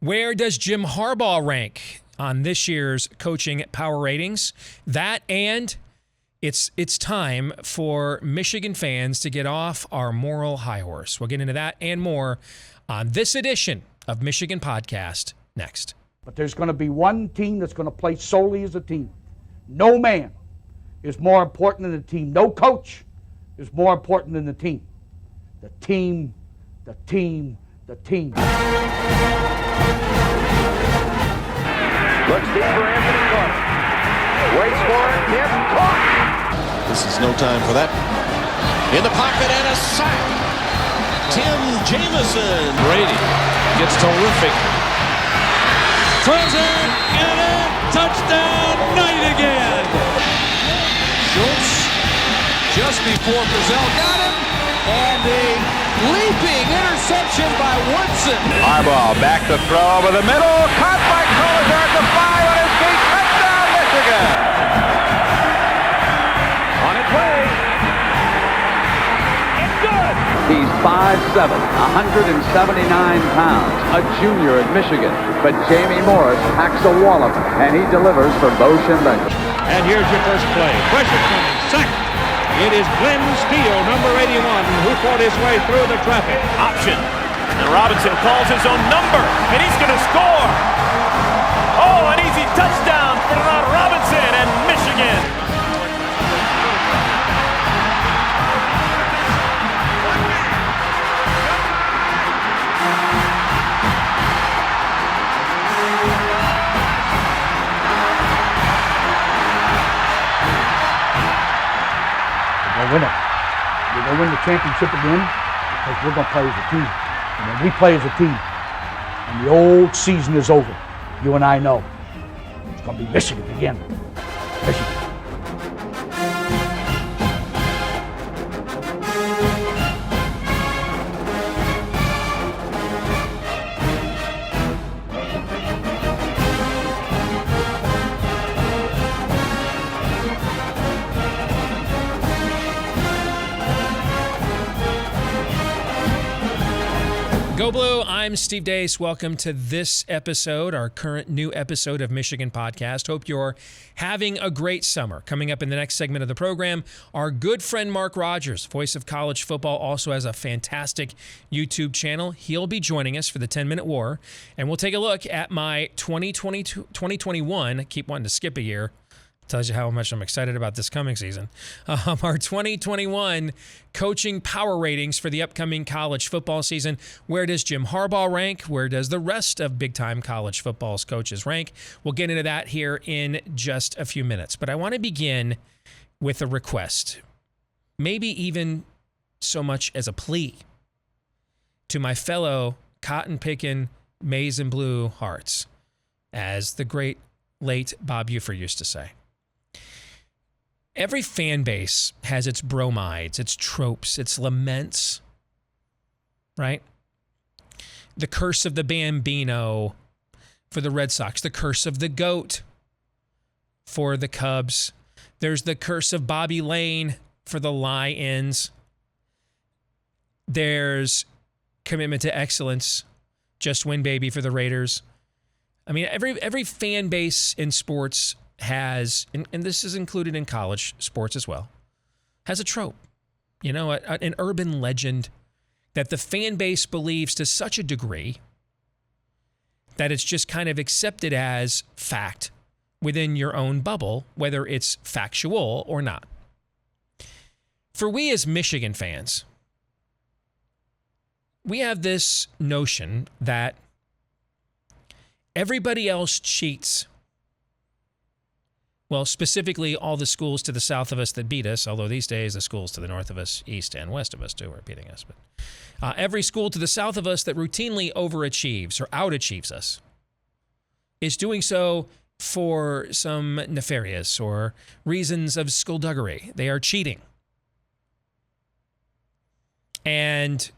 Where does Jim Harbaugh rank on this year's coaching power ratings? That, and it's time for Michigan fans to get off our moral high horse. We'll get into that and more on this edition of Michigan Podcast next. But there's going to be one team that's going to play solely as a team. No man is more important than the team. No coach is more important than the team. The team, the team, the team. Looks deep for Anthony Carter. Waits for it. Hit. Caught. This is no time for that. In the pocket and a sack. Tim Jamison. Brady gets terrific. Throws it. Get it. Touchdown. Knight again. Schultz just before Brazil got him. And a leaping interception by Woodson. Harbaugh back to throw over the middle. Caught by Collier at the 5 on his feet. Touchdown, Michigan. On its way. It's good. He's 5'7", 179 pounds, a junior at Michigan. But Jamie Morris packs a wallop, and he delivers for Bo Schembechler. And here's your first play. Pressure coming. Sack. It is Glenn Steele, number 81, who fought his way through the traffic. Option. And Robinson calls his own number. And he's going to score. Oh, an easy touchdown for Robinson and Michigan. Win it. We're going to win the championship again because we're going to play as a team. And when we play as a team and the old season is over, you and I know it's going to be Michigan again. Michigan. Go Blue, I'm Steve Deace. Welcome to this episode, our current new episode of Michigan Podcast. Hope you're having a great summer. Coming up in the next segment of the program, our good friend Mark Rogers, voice of college football, also has a fantastic YouTube channel. He'll be joining us for the 10-Minute War, and we'll take a look at my 2021, I keep wanting to skip a year, tells you how much I'm excited about this coming season. Our 2021 coaching power ratings for the upcoming college football season. Where does Jim Harbaugh rank? Where does the rest of big-time college football's coaches rank? We'll get into that here in just a few minutes. But I want to begin with a request, maybe even so much as a plea to my fellow cotton-picking, maize-and-blue hearts, as the great late Bob Ufer used to say. Every fan base has its bromides, its tropes, its laments, right? The curse of the Bambino for the Red Sox, the curse of the GOAT for the Cubs. There's the curse of Bobby Lane for the Lions. There's commitment to excellence, just win baby for the Raiders. I mean, every fan base in sports has, and this is included in college sports as well, has a trope, an urban legend that the fan base believes to such a degree that it's just kind of accepted as fact within your own bubble, whether it's factual or not. For we as Michigan fans, we have this notion that everybody else cheats. Well, specifically all the schools to the south of us that beat us, although these days the schools to the north of us, east and west of us too are beating us. But every school to the south of us that routinely overachieves or outachieves us is doing so for some nefarious or reasons of skullduggery. They are cheating. And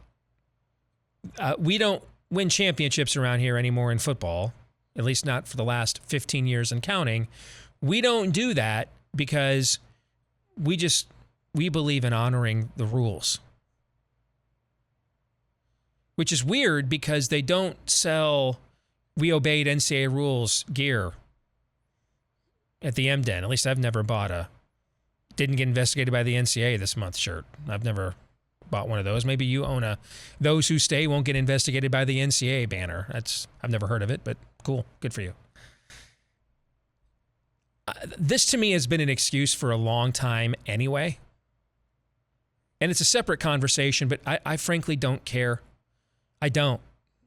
we don't win championships around here anymore in football, at least not for the last 15 years and counting. We don't do that because we believe in honoring the rules. Which is weird because they don't sell we obeyed NCAA rules gear at the M-Den. At least I've never bought a didn't get investigated by the NCAA this month shirt. I've never bought one of those. Maybe you own a those who stay won't get investigated by the NCAA banner. I've never heard of it, but cool. Good for you. This to me has been an excuse for a long time anyway. And it's a separate conversation, but I frankly don't care. I don't.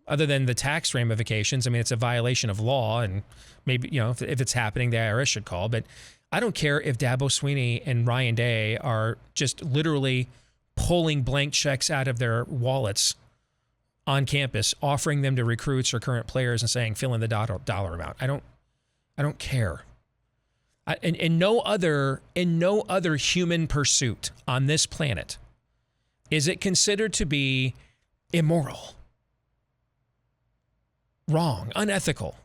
Other than the tax ramifications, I mean, it's a violation of law, and maybe, if it's happening, the IRS should call. But I don't care if Dabo Swinney and Ryan Day are just literally pulling blank checks out of their wallets on campus, offering them to recruits or current players and saying, fill in the dollar amount. I don't care. In no other human pursuit on this planet is it considered to be immoral, wrong, unethical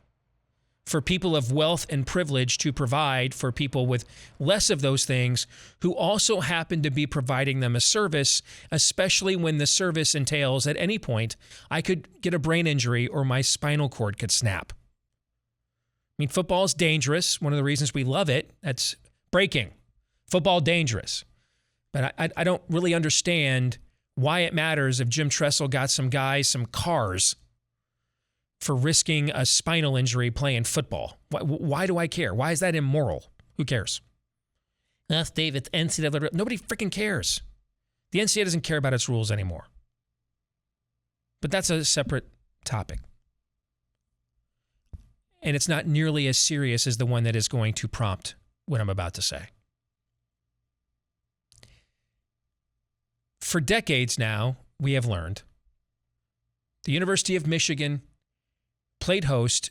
for people of wealth and privilege to provide for people with less of those things who also happen to be providing them a service, especially when the service entails at any point I could get a brain injury or my spinal cord could snap. I mean, football is dangerous. One of the reasons we love it, that's breaking. Football dangerous. But I don't really understand why it matters if Jim Tressel got some guys some cars for risking a spinal injury playing football. Why do I care? Why is that immoral? Who cares? That's David, NCAA. Nobody freaking cares. The NCAA doesn't care about its rules anymore. But that's a separate topic. And it's not nearly as serious as the one that is going to prompt what I'm about to say. For decades now, we have learned the University of Michigan played host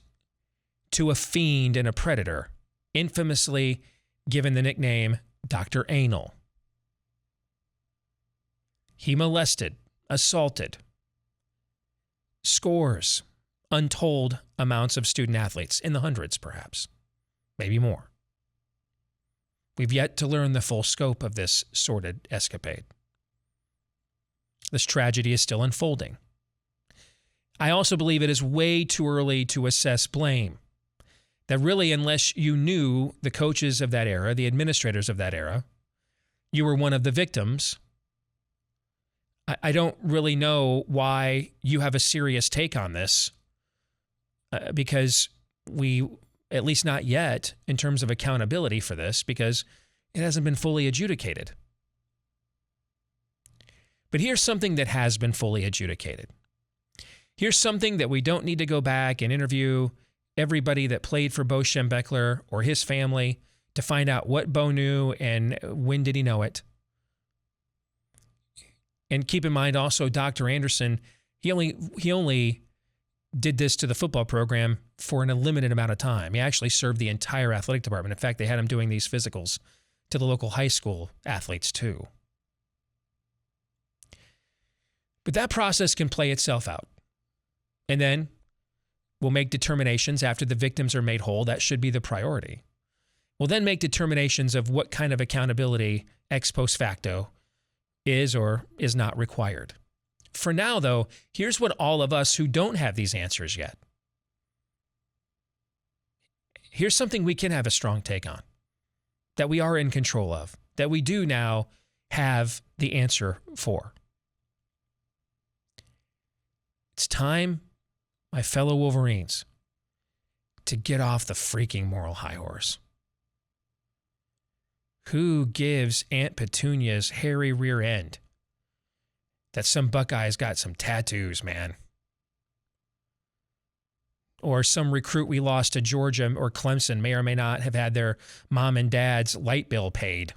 to a fiend and a predator, infamously given the nickname Dr. Anal. He molested, assaulted, scores, untold amounts of student athletes, in the hundreds perhaps, maybe more. We've yet to learn the full scope of this sordid escapade. This tragedy is still unfolding. I also believe it is way too early to assess blame. That really, unless you knew the coaches of that era, the administrators of that era, you were one of the victims. I don't really know why you have a serious take on this, because we, at least not yet, in terms of accountability for this, because it hasn't been fully adjudicated. But here's something that has been fully adjudicated. Here's something that we don't need to go back and interview everybody that played for Bo Schembechler or his family to find out what Bo knew and when did he know it. And keep in mind also, Dr. Anderson, he only did this to the football program for an unlimited amount of time. He actually served the entire athletic department. In fact, they had him doing these physicals to the local high school athletes too. But that process can play itself out. And then we'll make determinations after the victims are made whole. That should be the priority. We'll then make determinations of what kind of accountability ex post facto is or is not required. For now, though, here's what all of us who don't have these answers yet. Here's something we can have a strong take on, that we are in control of, that we do now have the answer for. It's time, my fellow Wolverines, to get off the freaking moral high horse. Who gives Aunt Petunia's hairy rear end that some Buckeye's got some tattoos, man? Or some recruit we lost to Georgia or Clemson may or may not have had their mom and dad's light bill paid,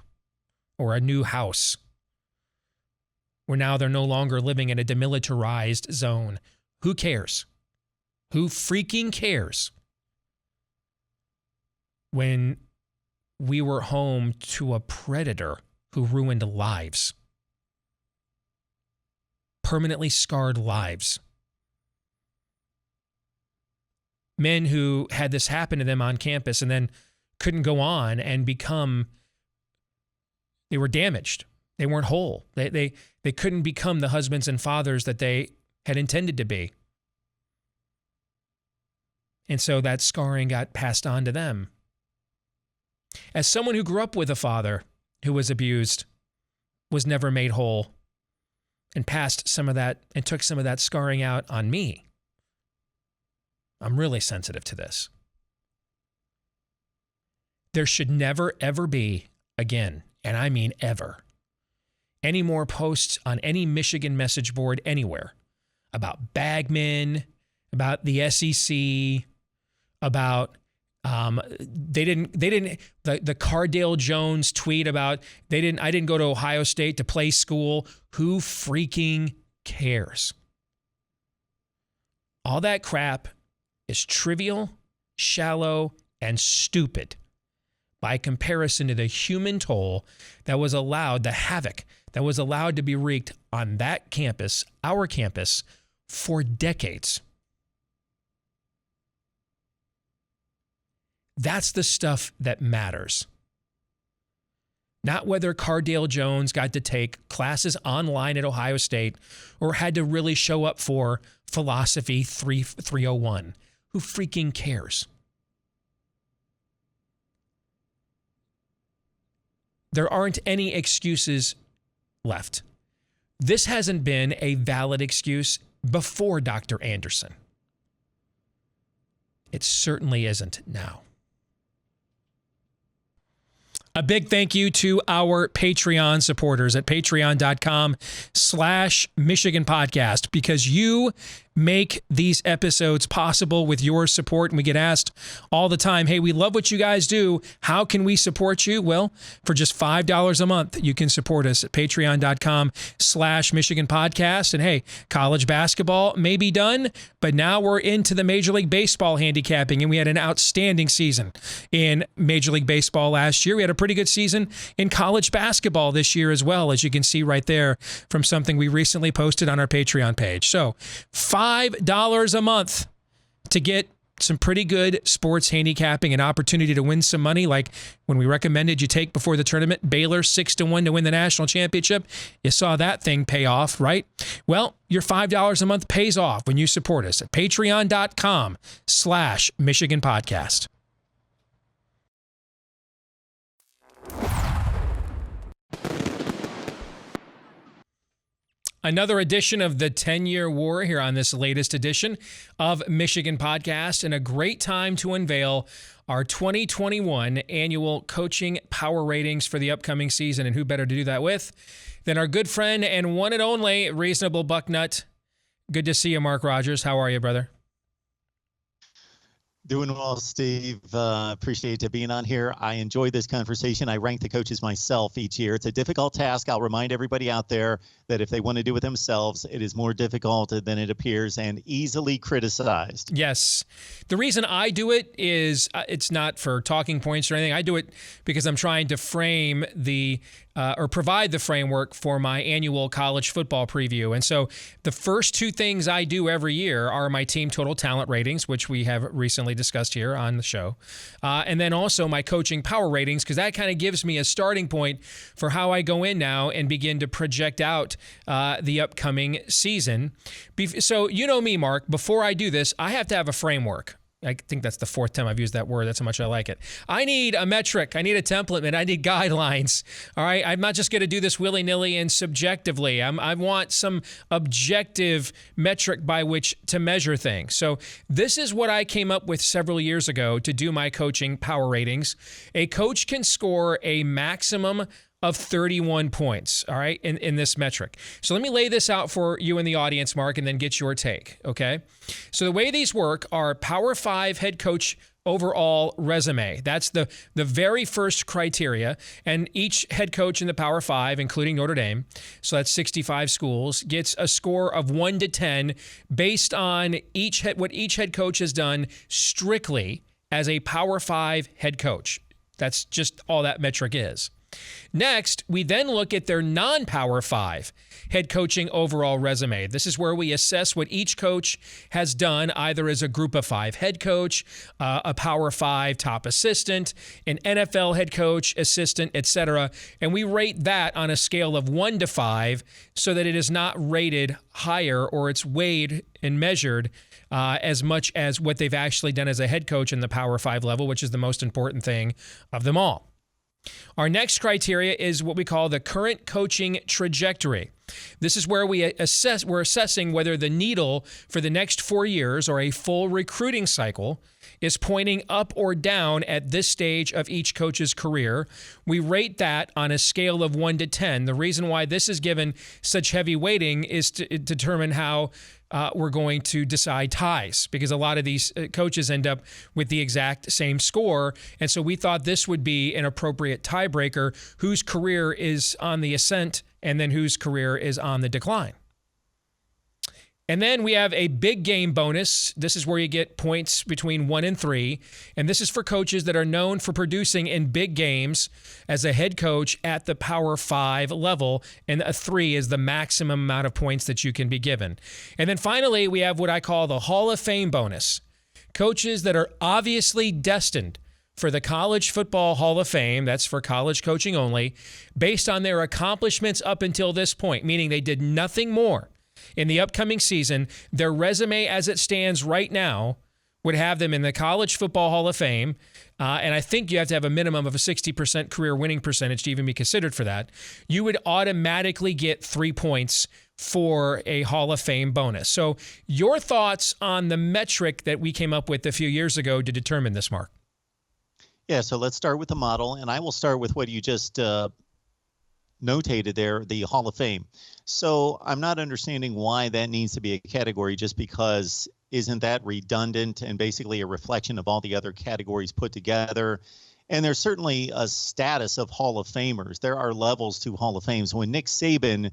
or a new house, where now they're no longer living in a demilitarized zone. Who cares? Who freaking cares? When we were home to a predator who ruined lives. Permanently scarred lives. Men who had this happen to them on campus and then couldn't go on and they were damaged. They weren't whole. They couldn't become the husbands and fathers that they had intended to be. And so that scarring got passed on to them. As someone who grew up with a father who was abused, was never made whole, and passed some of that and took some of that scarring out on me, I'm really sensitive to this. There should never, ever be again, and I mean ever, any more posts on any Michigan message board anywhere about bagmen, about the SEC, about the Cardale Jones tweet about I didn't go to Ohio State to play school. Who freaking cares? All that crap is trivial, shallow, and stupid by comparison to the human toll that was allowed, the havoc that was allowed to be wreaked on that campus, our campus, for decades. That's the stuff that matters. Not whether Cardale Jones got to take classes online at Ohio State or had to really show up for Philosophy 301. Who freaking cares? There aren't any excuses left. This hasn't been a valid excuse before Dr. Anderson. It certainly isn't now. A big thank you to our Patreon supporters at patreon.com/Michigan Podcast, because you make these episodes possible with your support. And we get asked all the time, hey, we love what you guys do. How can we support you? Well, for just $5 a month, you can support us at patreon.com/Michigan Podcast. And hey, college basketball may be done, but now we're into the Major League Baseball handicapping, and we had an outstanding season in Major League Baseball last year. We had a pretty good season in college basketball this year as well, as you can see right there from something we recently posted on our Patreon page. So $5 a month to get some pretty good sports handicapping, an opportunity to win some money, like when we recommended you take before the tournament, Baylor 6-1 to win the national championship. You saw that thing pay off, right? Well, your $5 a month pays off when you support us at patreon.com/Michigan Podcast. Another edition of the 10-year war here on this latest edition of Michigan Podcast, and a great time to unveil our 2021 annual coaching power ratings for the upcoming season. And who better to do that with than our good friend and one and only Reasonable Bucknut. Good to see you, Mark Rogers. How are you, brother? Doing well, Steve. Appreciate you being on here. I enjoy this conversation. I rank the coaches myself each year. It's a difficult task. I'll remind everybody out there that if they want to do it themselves, it is more difficult than it appears and easily criticized. Yes. The reason I do it is it's not for talking points or anything. I do it because I'm trying to frame or provide the framework for my annual college football preview. And so the first two things I do every year are my team total talent ratings, which we have recently discussed here on the show. And then also my coaching power ratings, because that kind of gives me a starting point for how I go in now and begin to project out the upcoming season. So you know me, Mark, before I do this, I have to have a framework. I think that's the fourth time I've used that word. That's how much I like it. I need a metric. I need a template, and I need guidelines. All right. I'm not just going to do this willy-nilly and subjectively. I want some objective metric by which to measure things. So this is what I came up with several years ago to do my coaching power ratings. A coach can score a maximum of 31 points, all right, in this metric. So let me lay this out for you in the audience, Mark, and then get your take, okay? So the way these work are Power 5 head coach overall resume. That's the very first criteria, and each head coach in the Power 5, including Notre Dame, so that's 65 schools, gets a score of 1 to 10 based on what each head coach has done strictly as a Power 5 head coach. That's just all that metric is. Next, we then look at their non-Power 5 head coaching overall resume. This is where we assess what each coach has done, either as a group of 5 head coach, a Power 5 top assistant, an NFL head coach, assistant, etc. And we rate that on a scale of 1 to 5 so that it is not rated higher or it's weighed and measured as much as what they've actually done as a head coach in the Power 5 level, which is the most important thing of them all. Our next criteria is what we call the current coaching trajectory. This is where we're assessing whether the needle for the next 4 years or a full recruiting cycle is pointing up or down at this stage of each coach's career. We rate that on a scale of 1 to 10. The reason why this is given such heavy weighting is to determine how we're going to decide ties, because a lot of these coaches end up with the exact same score. And so we thought this would be an appropriate tiebreaker, whose career is on the ascent and then whose career is on the decline. And then we have a big game bonus. This is where you get points between 1 and 3. And this is for coaches that are known for producing in big games as a head coach at the Power 5 level. And a 3 is the maximum amount of points that you can be given. And then finally, we have what I call the Hall of Fame bonus. Coaches that are obviously destined for the College Football Hall of Fame, that's for college coaching only, based on their accomplishments up until this point, meaning they did nothing more in the upcoming season. Their resume as it stands right now would have them in the College Football Hall of Fame. And I think you have to have a minimum of a 60% career winning percentage to even be considered for that. You would automatically get 3 points for a Hall of Fame bonus. So your thoughts on the metric that we came up with a few years ago to determine this, Mark? Yeah, so let's start with the model, and I will start with what you just notated there, the Hall of Fame. So I'm not understanding why that needs to be a category, just because isn't that redundant and basically a reflection of all the other categories put together? And there's certainly a status of Hall of Famers. There are levels to Hall of Fames. When Nick Saban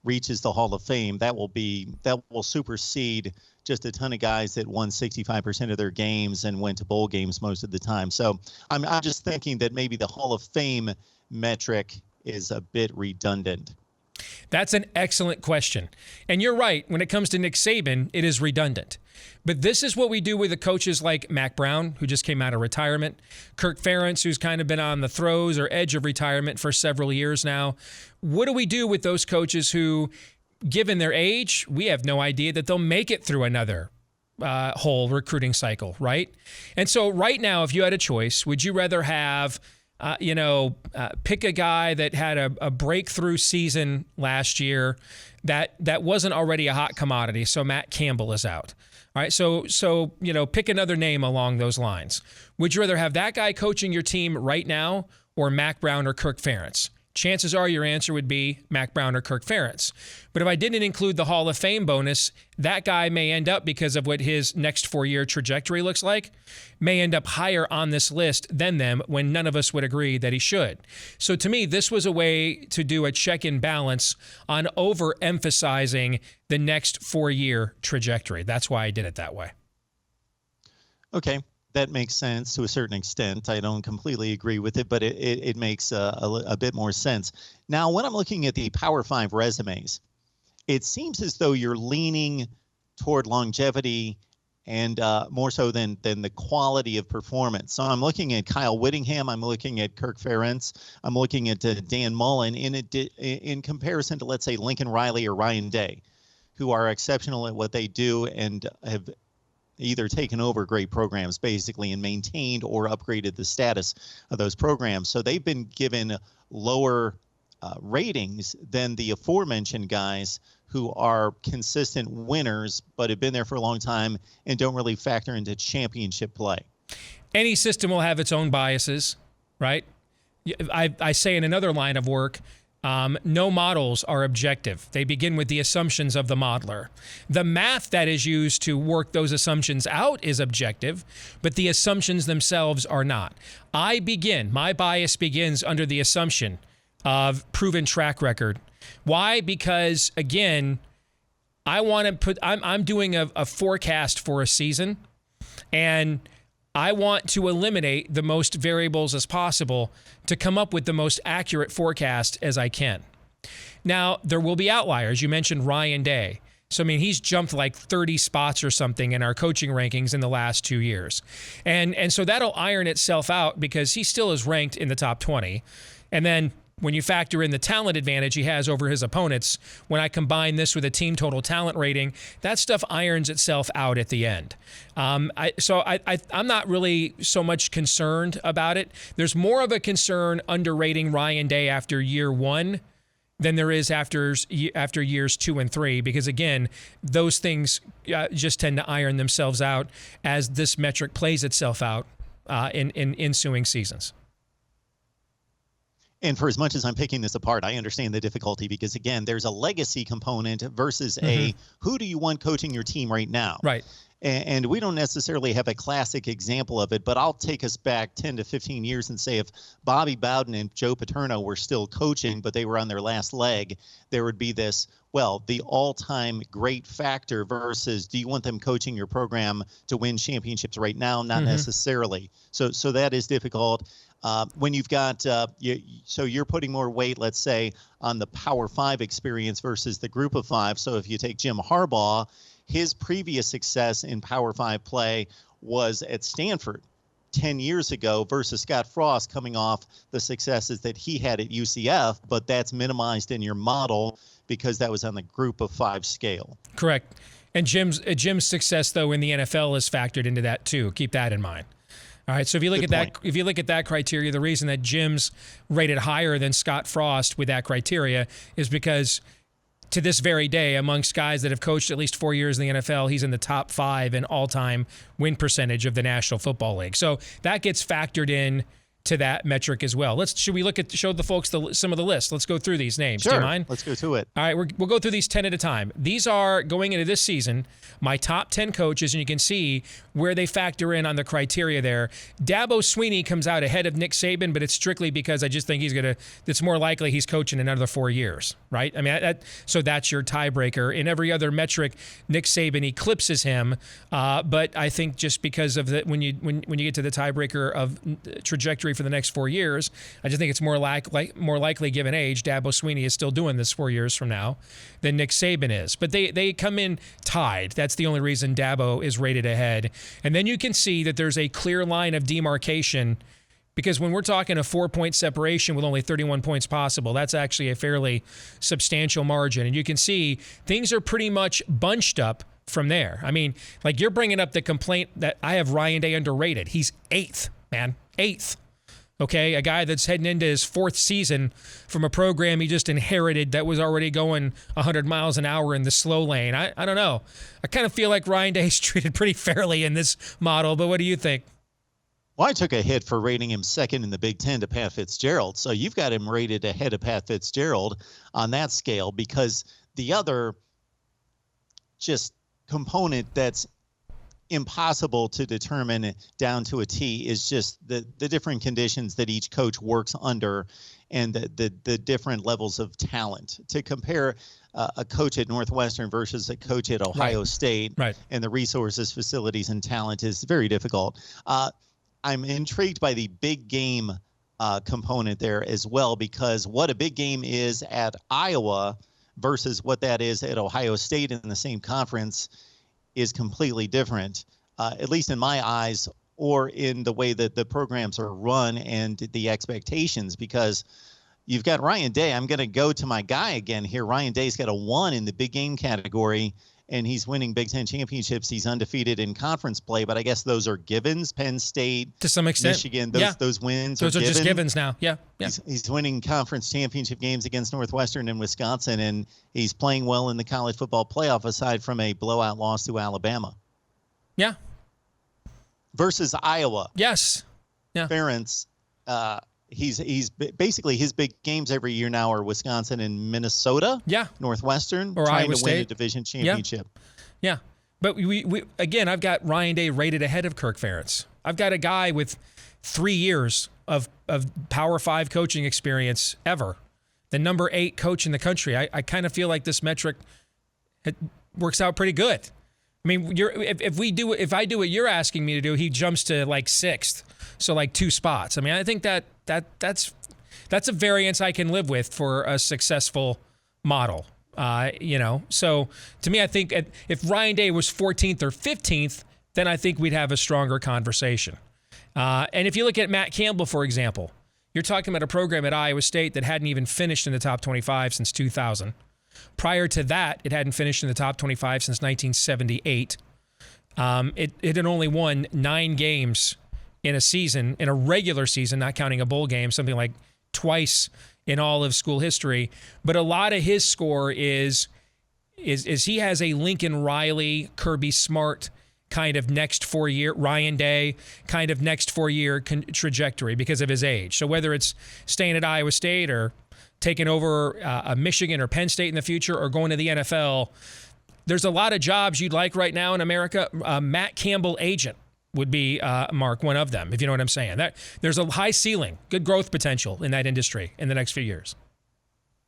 reaches the Hall of Fame, that will supersede just a ton of guys that won 65% of their games and went to bowl games most of the time. So I'm just thinking that maybe the Hall of Fame metric is a bit redundant. That's an excellent question. And you're right, when it comes to Nick Saban, it is redundant. But this is what we do with the coaches like Mac Brown, who just came out of retirement, Kirk Ferentz, who's kind of been on the throes or edge of retirement for several years now. What do we do with those coaches who, given their age, we have no idea that they'll make it through another whole recruiting cycle, right? And so right now, if you had a choice, would you rather have pick a guy that had a breakthrough season last year that wasn't already a hot commodity? So Matt Campbell is out. All right, so pick another name along those lines. Would you rather have that guy coaching your team right now or Mac Brown or Kirk Ferentz? Chances are your answer would be Mac Brown or Kirk Ferentz. But if I didn't include the Hall of Fame bonus, that guy may end up, because of what his next 4-year trajectory looks like, may end up higher on this list than them when none of us would agree that he should. So to me, this was a way to do a check and balance on overemphasizing the next 4-year trajectory. That's why I did it that way. Okay. That makes sense to a certain extent. I don't completely agree with it, but it makes a bit more sense. Now, when I'm looking at the Power 5 resumes, it seems as though you're leaning toward longevity and more so than the quality of performance. So I'm looking at Kyle Whittingham. I'm looking at Kirk Ferentz. I'm looking at Dan Mullen in comparison to, let's say, Lincoln Riley or Ryan Day, who are exceptional at what they do and have either taken over great programs basically and maintained or upgraded the status of those programs. So they've been given lower ratings than the aforementioned guys who are consistent winners but have been there for a long time and don't really factor into championship play. Any system will have its own biases, right? I say in another line of work, no models are objective. They begin with the assumptions of the modeler. The math that is used to work those assumptions out is objective, but the assumptions themselves are not. My bias begins under the assumption of proven track record. Why? Because, again, I'm doing a forecast for a season, and I want to eliminate the most variables as possible to come up with the most accurate forecast as I can. Now, there will be outliers. You mentioned Ryan Day. So, I mean, he's jumped like 30 spots or something in our coaching rankings in the last 2 years. And so that'll iron itself out because he still is ranked in the top 20. And then when you factor in the talent advantage he has over his opponents, when I combine this with a team total talent rating, that stuff irons itself out at the end. I'm not really so much concerned about it. There's more of a concern underrating Ryan Day after year one than there is after years 2 and 3, because again, those things just tend to iron themselves out as this metric plays itself out in ensuing seasons. And for as much as I'm picking this apart, I understand the difficulty because, again, there's a legacy component versus a who do you want coaching your team right now? Right. And we don't necessarily have a classic example of it, but I'll take us back 10 to 15 years and say if Bobby Bowden and Joe Paterno were still coaching, but they were on their last leg, there would be this, well, the all-time great factor versus do you want them coaching your program to win championships right now? Not necessarily. So that is difficult. When you've got, so you're putting more weight, let's say, on the Power 5 experience versus the Group of 5. So if you take Jim Harbaugh, his previous success in Power 5 play was at Stanford 10 years ago versus Scott Frost coming off the successes that he had at UCF, but that's minimized in your model because that was on the Group of 5 scale. Correct. And Jim's success, though, in the NFL is factored into that, too. Keep that in mind. All right, so if you look at that criteria, the reason that Jim's rated higher than Scott Frost with that criteria is because to this very day, amongst guys that have coached at least 4 years in the NFL, he's in the top 5 in all-time win percentage of the National Football League. So that gets factored in to that metric as well. Should we show the folks some of the list? Let's go through these names. Sure. Do you mind? Let's go to it. All right, we'll go through these 10 at a time. These are, going into this season, my top 10 coaches, and you can see where they factor in on the criteria there. Dabo Swinney comes out ahead of Nick Saban, but it's strictly because I just think it's more likely he's coaching another 4 years, right? I mean, so that's your tiebreaker. In every other metric, Nick Saban eclipses him, but I think just because of when you get to the tiebreaker of trajectory for the next 4 years, I just think it's more likely given age, Dabo Swinney is still doing this 4 years from now, than Nick Saban is. But they come in tied. That's the only reason Dabo is rated ahead. And then you can see that there's a clear line of demarcation, because when we're talking a 4-point separation with only 31 points possible, that's actually a fairly substantial margin. And you can see things are pretty much bunched up from there. I mean, like you're bringing up the complaint that I have Ryan Day underrated. He's 8th, man. 8th. Okay, a guy that's heading into his 4th season from a program he just inherited that was already going 100 miles an hour in the slow lane. I don't know. I kind of feel like Ryan Day's treated pretty fairly in this model, but what do you think? Well, I took a hit for rating him 2nd in the Big Ten to Pat Fitzgerald. So you've got him rated ahead of Pat Fitzgerald on that scale, because the other just component that's impossible to determine down to a T is just the different conditions that each coach works under and the different levels of talent. To compare a coach at Northwestern versus a coach at Ohio State and the resources, facilities, and talent is very difficult. I'm intrigued by the big game component there as well, because what a big game is at Iowa versus what that is at Ohio State in the same conference is completely different, at least in my eyes, or in the way that the programs are run and the expectations, because you've got Ryan Day. I'm going to go to my guy again here. Ryan Day's got a 1 in the big game category, and he's winning Big Ten championships. He's undefeated in conference play, but I guess those are givens. Penn State, to some extent, Michigan, those wins those are given. just givens now. Yeah. He's winning conference championship games against Northwestern and Wisconsin, and he's playing well in the college football playoff aside from a blowout loss to Alabama. Yeah. Versus Iowa. Yes. Yeah. Ferentz, he's basically his big games every year now are Wisconsin and Minnesota. Yeah. Northwestern or trying Iowa to State. win a division championship. Yeah. But we again, I've got Ryan Day rated ahead of Kirk Ferentz. I've got a guy with 3 years of Power 5 coaching experience ever. The number 8 coach in the country. I kind of feel like this metric, it works out pretty good. I mean, if I do what you're asking me to do, he jumps to like 6th, so like 2 spots. I mean, I think that's a variance I can live with for a successful model. So to me, I think if Ryan Day was 14th or 15th, then I think we'd have a stronger conversation. And if you look at Matt Campbell, for example, you're talking about a program at Iowa State that hadn't even finished in the top 25 since 2000. Prior to that, it hadn't finished in the top 25 since 1978. It had only won 9 games in a season, in a regular season, not counting a bowl game, something like twice in all of school history. But a lot of his score is he has a Lincoln Riley, Kirby Smart kind of next 4-year, Ryan Day kind of next 4-year trajectory because of his age. So whether it's staying at Iowa State or taking over a Michigan or Penn State in the future or going to the NFL, there's a lot of jobs you'd like right now in America. Matt Campbell agent would be, Mark, one of them, if you know what I'm saying. There's a high ceiling, good growth potential in that industry in the next few years.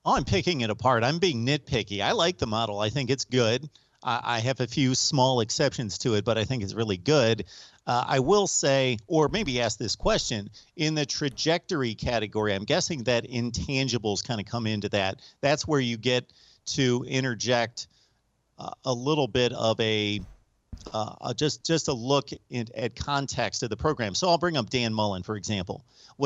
Oh, I'm picking it apart. I'm being nitpicky. I like the model. I think it's good. I have a few small exceptions to it, but I think it's really good. I will say, or maybe ask this question, in the trajectory category, I'm guessing that intangibles kind of come into that. That's where you get to interject a little bit of just a look at context of the program. So I'll bring up Dan Mullen, for example.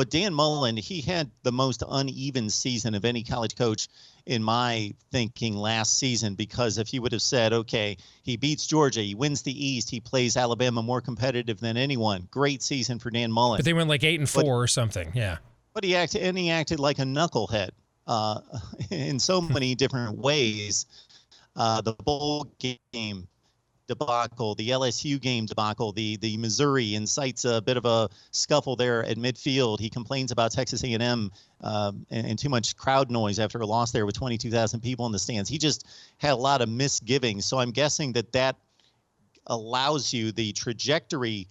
Dan Mullen, he had the most uneven season of any college coach in my thinking last season, because if you would have said, okay, he beats Georgia, he wins the East, he plays Alabama more competitive than anyone. Great season for Dan Mullen. But they went like 8-4 or something, yeah. But he acted like a knucklehead in so many different ways. The bowl game debacle, the LSU game debacle, the Missouri incites a bit of a scuffle there at midfield. He complains about Texas A&M and too much crowd noise after a loss there with 22,000 people in the stands. He just had a lot of misgivings. So I'm guessing that allows you, the trajectory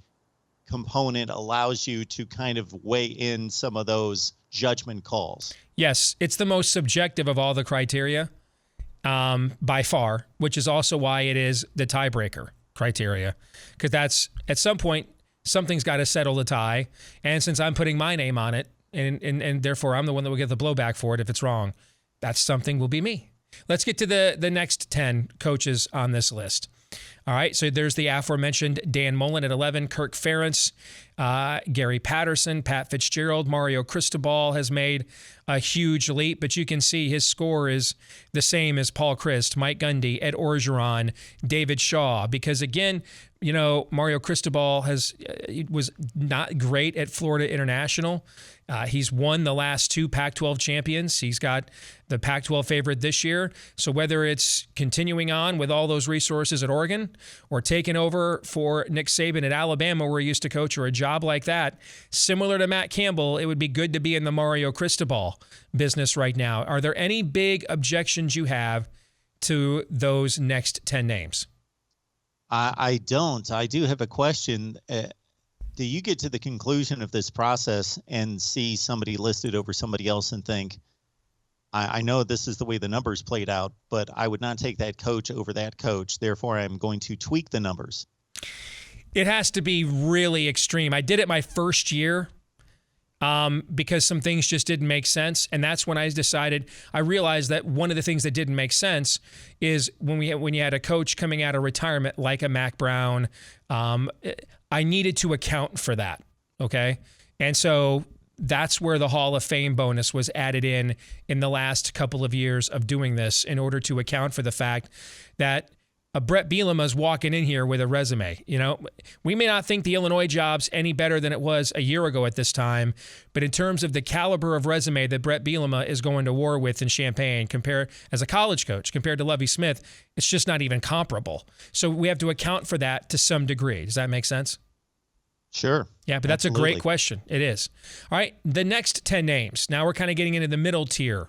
component allows you to kind of weigh in some of those judgment calls. Yes, it's the most subjective of all the criteria. By far, which is also why it is the tiebreaker criteria, because that's at some point something's got to settle the tie, and since I'm putting my name on it, and therefore I'm the one that will get the blowback for it if it's wrong, that something will be me. Let's get to the next 10 coaches on this list. All right, so there's the aforementioned Dan Mullen at 11, Kirk Ferentz, Gary Patterson, Pat Fitzgerald, Mario Cristobal has made a huge leap, but you can see his score is the same as Paul Chryst, Mike Gundy, Ed Orgeron, David Shaw, because again, you know, Mario Cristobal was not great at Florida International. He's won the last 2 Pac-12 champions. He's got the Pac-12 favorite this year. So whether it's continuing on with all those resources at Oregon or taking over for Nick Saban at Alabama where he used to coach, or a job like that, similar to Matt Campbell, it would be good to be in the Mario Cristobal business right now. Are there any big objections you have to those next 10 names? I don't. I do have a question. Do you get to the conclusion of this process and see somebody listed over somebody else and think, I know this is the way the numbers played out, but I would not take that coach over that coach. Therefore, I'm going to tweak the numbers. It has to be really extreme. I did it my first year because some things just didn't make sense. And that's when I realized that one of the things that didn't make sense is when you had a coach coming out of retirement like a Mac Brown, I needed to account for that. Okay. And so that's where the Hall of Fame bonus was added in the last couple of years of doing this, in order to account for the fact that Brett Bielema is walking in here with a resume. You know, we may not think the Illinois job's any better than it was a year ago at this time, but in terms of the caliber of resume that Brett Bielema is going to war with in Champaign, compared as a college coach compared to Lovie Smith, it's just not even comparable. So we have to account for that to some degree. Does that make sense? Sure. Yeah, but that's absolutely a great question. It is. All right, the next 10 names. Now we're kind of getting into the middle tier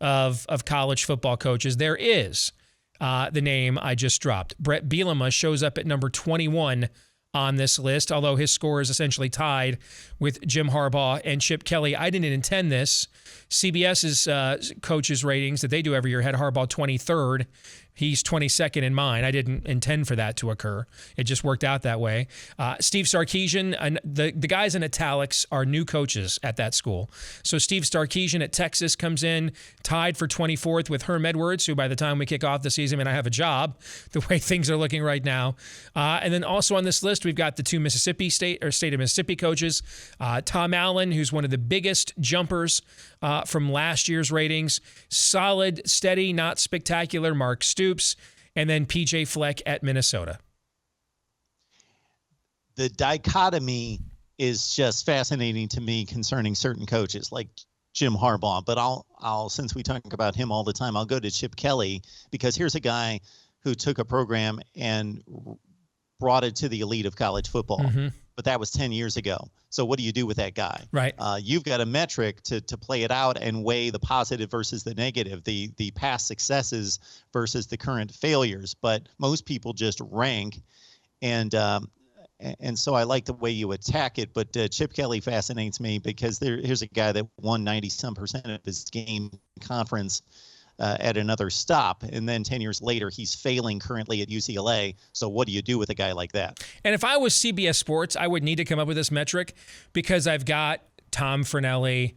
of college football coaches. There is the name I just dropped. Brett Bielema shows up at number 21 on this list, although his score is essentially tied with Jim Harbaugh and Chip Kelly. I didn't intend this. CBS's coaches ratings that they do every year had Harbaugh 23rd, He's 22nd in mine. I didn't intend for that to occur. It just worked out that way. Steve Sarkisian, the guys in italics are new coaches at that school. So Steve Sarkisian at Texas comes in, tied for 24th with Herm Edwards, who by the time we kick off the season, I have a job, the way things are looking right now. And then also on this list, we've got the two state of Mississippi coaches, Tom Allen, who's one of the biggest jumpers from last year's ratings, solid, steady, not spectacular, Mark Stoops, and then PJ Fleck at Minnesota. The dichotomy is just fascinating to me concerning certain coaches like Jim Harbaugh, but I'll since we talk about him all the time, I'll go to Chip Kelly, because here's a guy who took a program and brought it to the elite of college football. Mm-hmm. But that was 10 years ago. So what do you do with that guy? Right. You've got a metric to play it out and weigh the positive versus the negative, the past successes versus the current failures. But most people just rank, and so I like the way you attack it. But Chip Kelly fascinates me because here's a guy that won 90-some% of his game conference at another stop, and then 10 years later he's failing currently at UCLA. So what do you do with a guy like that? And if I was CBS Sports, I would need to come up with this metric, because I've got Tom Fernelli,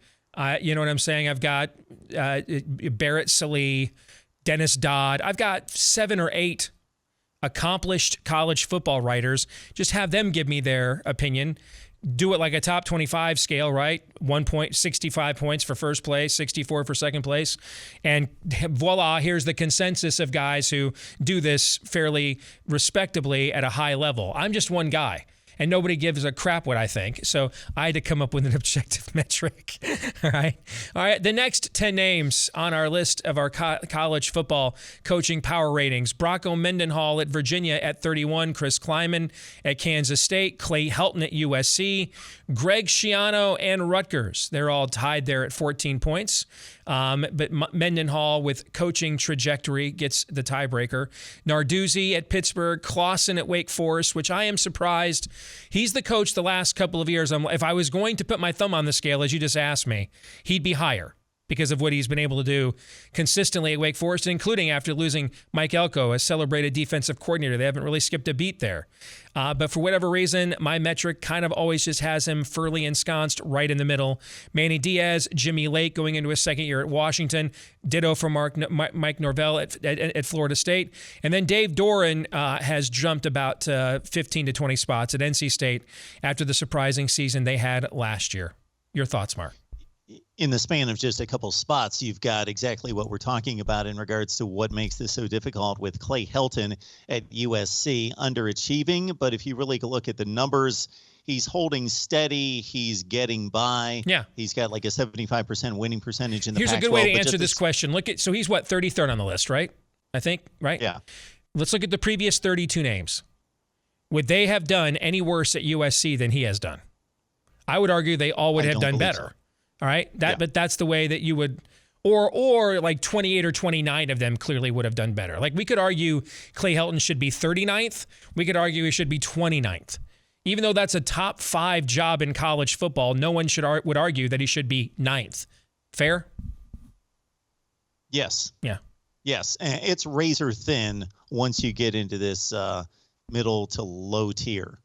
you know what I'm saying? I've got Barrett Sallee, Dennis Dodd. I've got 7 or 8 accomplished college football writers. Just have them give me their opinion. Do it like a top 25 scale, right? 1.65 points for first place, 64 for second place. And voila, here's the consensus of guys who do this fairly respectably at a high level. I'm just one guy, and nobody gives a crap what I think. So I had to come up with an objective metric. All right. The next 10 names on our list of our college football coaching power ratings: Bronco Mendenhall at Virginia at 31, Chris Kleiman at Kansas State, Clay Helton at USC, Greg Schiano and Rutgers. They're all tied there at 14 points. But Mendenhall, with coaching trajectory, gets the tiebreaker. Narduzzi at Pittsburgh, Clawson at Wake Forest, which I am surprised. He's the coach the last couple of years. If I was going to put my thumb on the scale, as you just asked me, he'd be higher because of what he's been able to do consistently at Wake Forest, including after losing Mike Elko, a celebrated defensive coordinator. They haven't really skipped a beat there. But for whatever reason, my metric kind of always just has him firmly ensconced right in the middle. Manny Diaz, Jimmy Lake going into his second year at Washington. Ditto for Mike Norvell at Florida State. And then Dave Doran has jumped about 15 to 20 spots at NC State after the surprising season they had last year. Your thoughts, Mark? In the span of just a couple spots, you've got exactly what we're talking about in regards to what makes this so difficult with Clay Helton at USC underachieving. But if you really look at the numbers, he's holding steady. He's getting by. Yeah. He's got like a 75% winning percentage in the Here's Pac-12. A good way to answer this question. So he's what, 33rd on the list, right? I think, right? Yeah. Let's look at the previous 32 names. Would they have done any worse at USC than he has done? I would argue they all would have done better. So. All right, But that's the way that you would, or like 28 or 29 of them clearly would have done better. Like we could argue Clay Helton should be 39th. We could argue he should be 29th. Even though that's a top 5 job in college football, no one would argue that he should be 9th. Fair? Yes. Yeah. Yes, and it's razor thin once you get into this middle to low tier.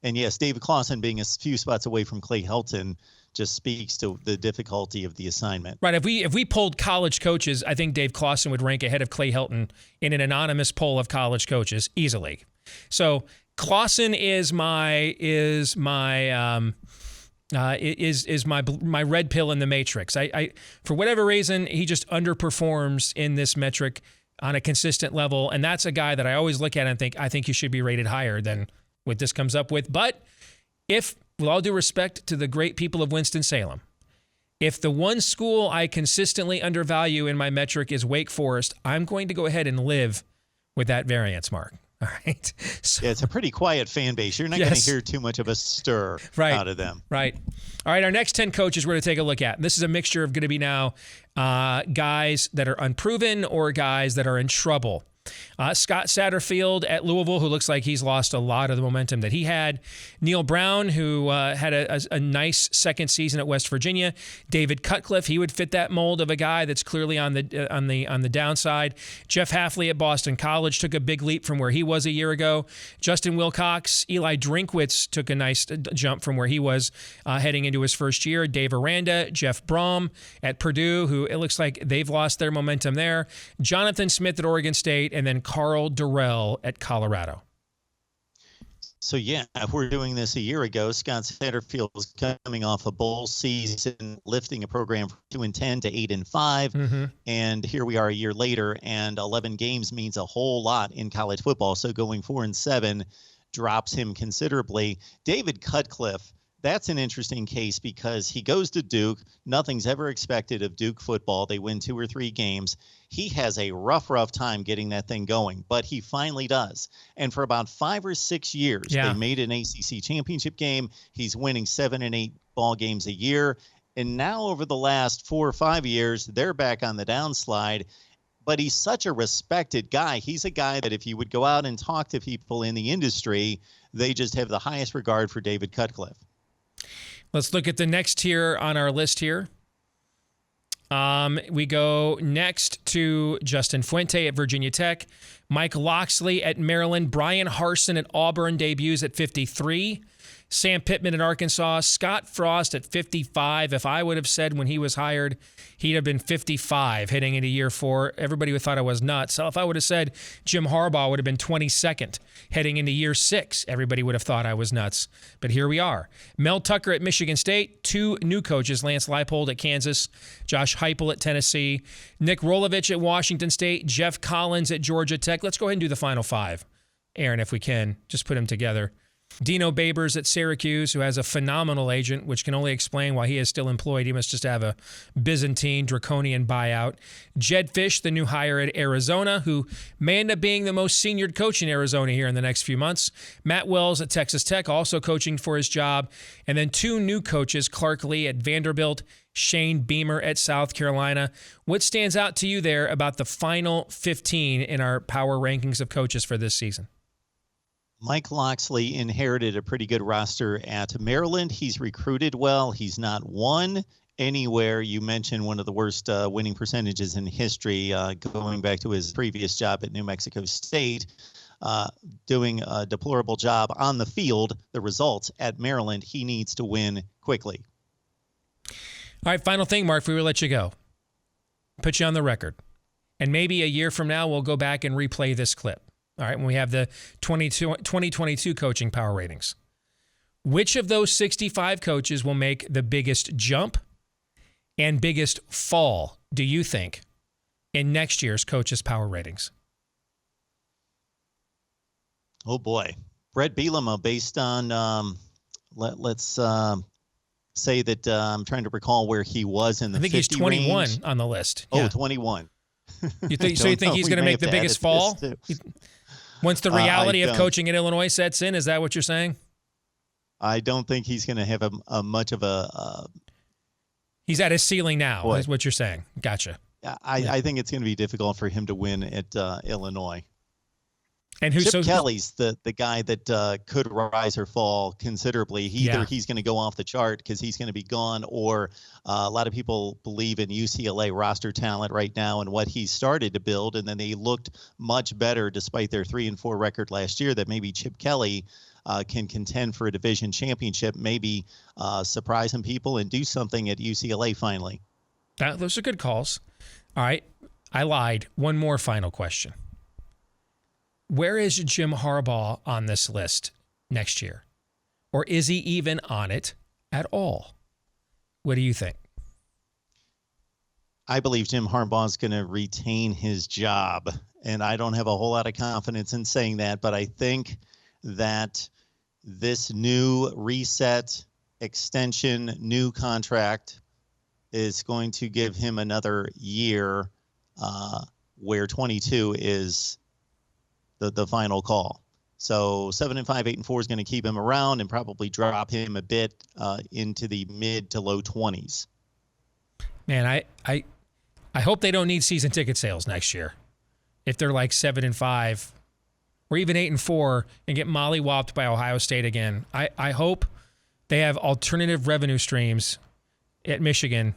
And yes, David Clawson being a few spots away from Clay Helton just speaks to the difficulty of the assignment. Right. If we polled college coaches, I think Dave Clawson would rank ahead of Clay Helton in an anonymous poll of college coaches easily. So Clawson is my red pill in the matrix. I for whatever reason, he just underperforms in this metric on a consistent level, and that's a guy that I always look at and think, I think he should be rated higher than what this comes up with. But if, with all due respect to the great people of Winston-Salem, if the one school I consistently undervalue in my metric is Wake Forest, I'm going to go ahead and live with that variance, Mark. All right. So, yeah, it's a pretty quiet fan base. You're not going to hear too much of a stir out of them. Right. All right. Our next 10 coaches we're going to take a look at. This is a mixture of going to be now guys that are unproven or guys that are in trouble Scott Satterfield at Louisville, who looks like he's lost a lot of the momentum that he had. Neil Brown, who had a nice second season at West Virginia. David Cutcliffe, he would fit that mold of a guy that's clearly on the downside. Jeff Hafley at Boston College took a big leap from where he was a year ago. Justin Wilcox, Eli Drinkwitz took a nice jump from where he was heading into his first year. Dave Aranda, Jeff Brom at Purdue, who it looks like they've lost their momentum there. Jonathan Smith at Oregon State, and then Carl Durrell at Colorado. So, yeah, if we're doing this a year ago, Scott Satterfield was coming off a bowl season, lifting a program from 2-10 to 8-5. And here we are a year later, and 11 games means a whole lot in college football. So going 4-7 drops him considerably. David Cutcliffe, that's an interesting case because he goes to Duke. Nothing's ever expected of Duke football. They win 2 or 3 games. He has a rough time getting that thing going, but he finally does. And for about 5 or 6 years, they made an ACC championship game. He's winning 7 and 8 ball games a year. And now over the last 4 or 5 years, they're back on the downslide. But he's such a respected guy. He's a guy that if you would go out and talk to people in the industry, they just have the highest regard for David Cutcliffe. Let's look at the next tier on our list here. We go next to Justin Fuente at Virginia Tech, Mike Loxley at Maryland, Brian Harsin at Auburn, debuts at 53, Sam Pittman at Arkansas, Scott Frost at 55. If I would have said when he was hired, he'd have been 55 heading into year 4, everybody would have thought I was nuts. So if I would have said Jim Harbaugh would have been 22nd heading into year 6, everybody would have thought I was nuts. But here we are. Mel Tucker at Michigan State, 2 new coaches, Lance Leipold at Kansas, Josh Heupel at Tennessee, Nick Rolovich at Washington State, Jeff Collins at Georgia Tech. Let's go ahead and do the final 5, Aaron, if we can. Just put them together. Dino Babers at Syracuse, who has a phenomenal agent, which can only explain why he is still employed. He must just have a Byzantine, draconian buyout. Jed Fish, the new hire at Arizona, who may end up being the most senior coach in Arizona here in the next few months. Matt Wells at Texas Tech, also coaching for his job. And then 2 new coaches, Clark Lee at Vanderbilt, Shane Beamer at South Carolina. What stands out to you there about the final 15 in our power rankings of coaches for this season? Mike Loxley inherited a pretty good roster at Maryland. He's recruited well. He's not won anywhere. You mentioned one of the worst winning percentages in history, going back to his previous job at New Mexico State, doing a deplorable job on the field. The results at Maryland, he needs to win quickly. All right, final thing, Mark, before we let you go. Put you on the record. And maybe a year from now, we'll go back and replay this clip. All right, when we have the 2022 coaching power ratings. Which of those 65 coaches will make the biggest jump and biggest fall, do you think, in next year's coaches power ratings? Oh, boy. Brett Bielema, based on, let's say that I'm trying to recall where he was in the 50 I think he's 21 range. On the list. Oh, Yeah. 21. You think he's going to make the biggest fall? Once the reality of coaching in Illinois sets in, is that what you're saying? I don't think he's going to have a much of a... He's at his ceiling now, is what you're saying. Gotcha. I think it's going to be difficult for him to win at Illinois. And Chip Kelly's the guy that could rise or fall considerably. Either he's going to go off the chart because he's going to be gone, or a lot of people believe in UCLA roster talent right now and what he started to build, and then they looked much better despite their 3-4 record last year. That maybe Chip Kelly can contend for a division championship, maybe surprise some people and do something at UCLA finally. Those are good calls. All right, I lied. One more final question. Where is Jim Harbaugh on this list next year? Or is he even on it at all? What do you think? I believe Jim Harbaugh is going to retain his job, and I don't have a whole lot of confidence in saying that, but I think that this new reset, extension, new contract is going to give him another year where 22 is the final call. So 7-5, 8-4 is going to keep him around and probably drop him a bit into the mid to low 20s. Man, I hope they don't need season ticket sales next year. if they're like 7-5 or even 8-4 and get mollywopped by Ohio State again. I hope they have alternative revenue streams at Michigan,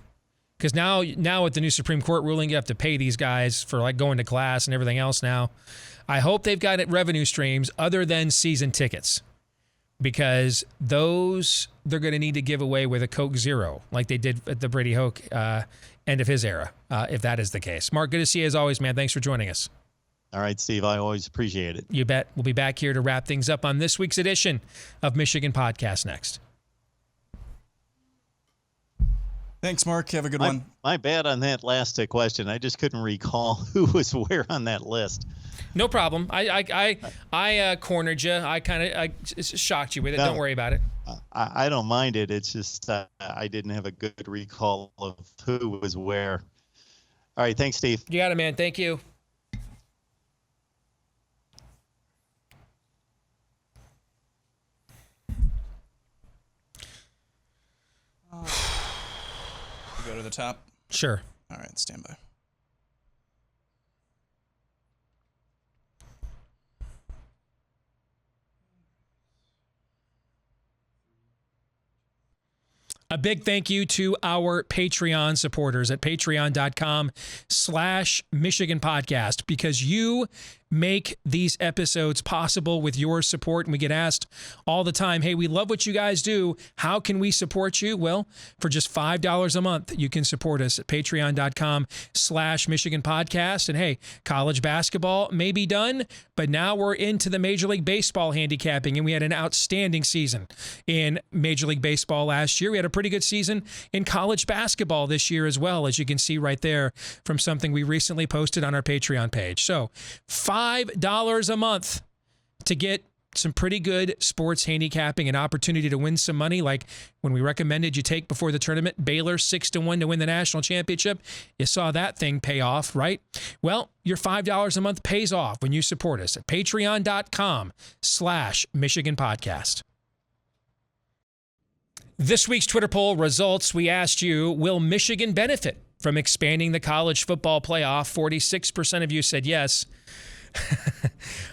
because now with the new Supreme Court ruling, you have to pay these guys for like going to class and everything else now. I hope they've got revenue streams other than season tickets, because those they're going to need to give away with a Coke Zero like they did at the Brady Hoke end of his era, if that is the case. Mark, good to see you as always, man. Thanks for joining us. All right, Steve, I always appreciate it. You bet. We'll be back here to wrap things up on this week's edition of Michigan Podcast next. Thanks, Mark. Have a good one. My bad on that last question. I just couldn't recall who was where on that list. No problem. I cornered you. I shocked you with it. No, don't worry about it. I don't mind it. It's just I didn't have a good recall of who was where. All right. Thanks, Steve. You got it, man. Thank you. Go to the top. Sure. All right, stand by. A big thank you to our Patreon supporters at patreon.com/Michigan Podcast, because you make these episodes possible with your support. And we get asked all the time, hey, we love what you guys do. How can we support you? Well, for just $5 a month, you can support us at patreon.com/Michigan Podcast. And hey, college basketball may be done, but now we're into the Major League Baseball handicapping, and we had an outstanding season in Major League Baseball last year. We had a pretty good season in college basketball this year as well, as you can see right there from something we recently posted on our Patreon page. So $5 a month to get some pretty good sports handicapping, an opportunity to win some money, like when we recommended you take before the tournament, Baylor 6-1 to win the national championship. You saw that thing pay off, right? Well, your $5 a month pays off when you support us at patreon.com/Michigan Podcast. This week's Twitter poll results, we asked you, will Michigan benefit from expanding the college football playoff? 46% of you said yes.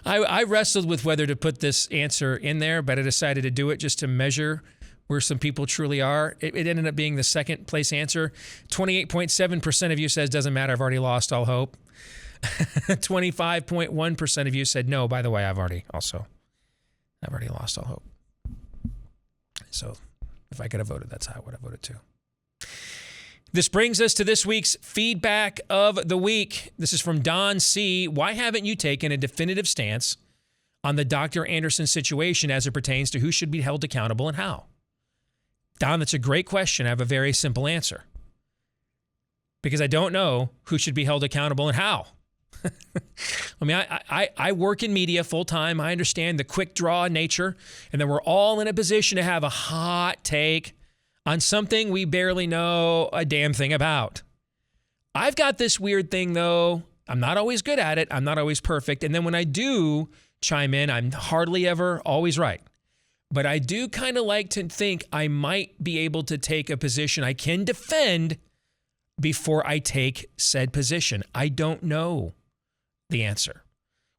I wrestled with whether to put this answer in there, but I decided to do it just to measure where some people truly are. It ended up being the second place answer. 28.7% of you says doesn't matter, I've already lost all hope. 25.1% of you said no, by the way, I've already lost all hope. So if I could have voted, that's how I would have voted too. This brings us to this week's feedback of the week. This is from Don C. Why haven't you taken a definitive stance on the Dr. Anderson situation as it pertains to who should be held accountable and how? Don, that's a great question. I have a very simple answer. Because I don't know who should be held accountable and how. I mean, I work in media full time. I understand the quick draw nature, and then we're all in a position to have a hot take on something we barely know a damn thing about. I've got this weird thing, though. I'm not always good at it. I'm not always perfect. And then when I do chime in, I'm hardly ever always right. But I do kind of like to think I might be able to take a position I can defend before I take said position. I don't know the answer,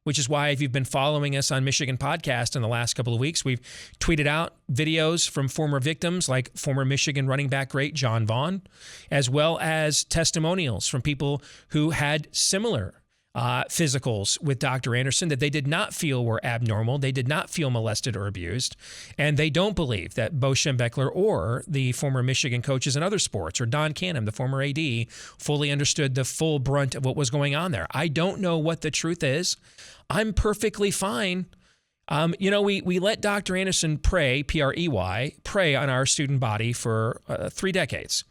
which is why if you've been following us on Michigan Podcast in the last couple of weeks, we've tweeted out videos from former victims like former Michigan running back great John Vaughn, as well as testimonials from people who had similar physicals with Dr. Anderson that they did not feel were abnormal. They did not feel molested or abused. And they don't believe that Bo Schembechler or the former Michigan coaches in other sports or Don Canham, the former AD, fully understood the full brunt of what was going on there. I don't know what the truth is. I'm perfectly fine. We let Dr. Anderson prey, P-R-E-Y, prey on our student body for 3 decades.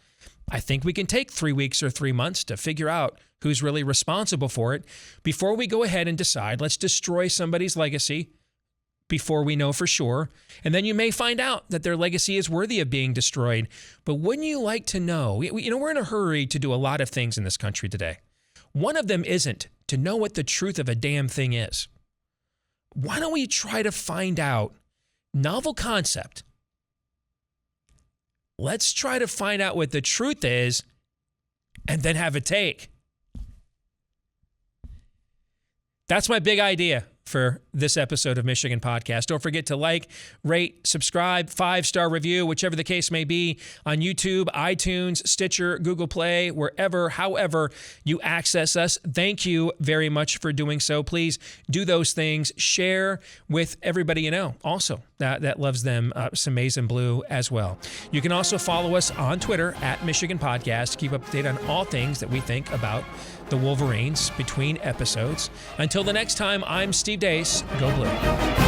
I think we can take 3 weeks or 3 months to figure out who's really responsible for it before we go ahead and decide, let's destroy somebody's legacy before we know for sure. And then you may find out that their legacy is worthy of being destroyed. But wouldn't you like to know, we're in a hurry to do a lot of things in this country today. One of them isn't to know what the truth of a damn thing is. Why don't we try to find out novel concept? Let's try to find out what the truth is and then have a take. That's my big idea for this episode of Michigan Podcast. Don't forget to like, rate, subscribe, 5-star review, whichever the case may be, on YouTube, iTunes, Stitcher, Google Play, wherever, however you access us. Thank you very much for doing so. Please do those things. Share with everybody you know also that loves them some maize and blue as well. You can also follow us on Twitter at Michigan Podcast to keep up to date on all things that we think about the Wolverines between episodes. Until the next time, I'm Steve Deace. Go Blue.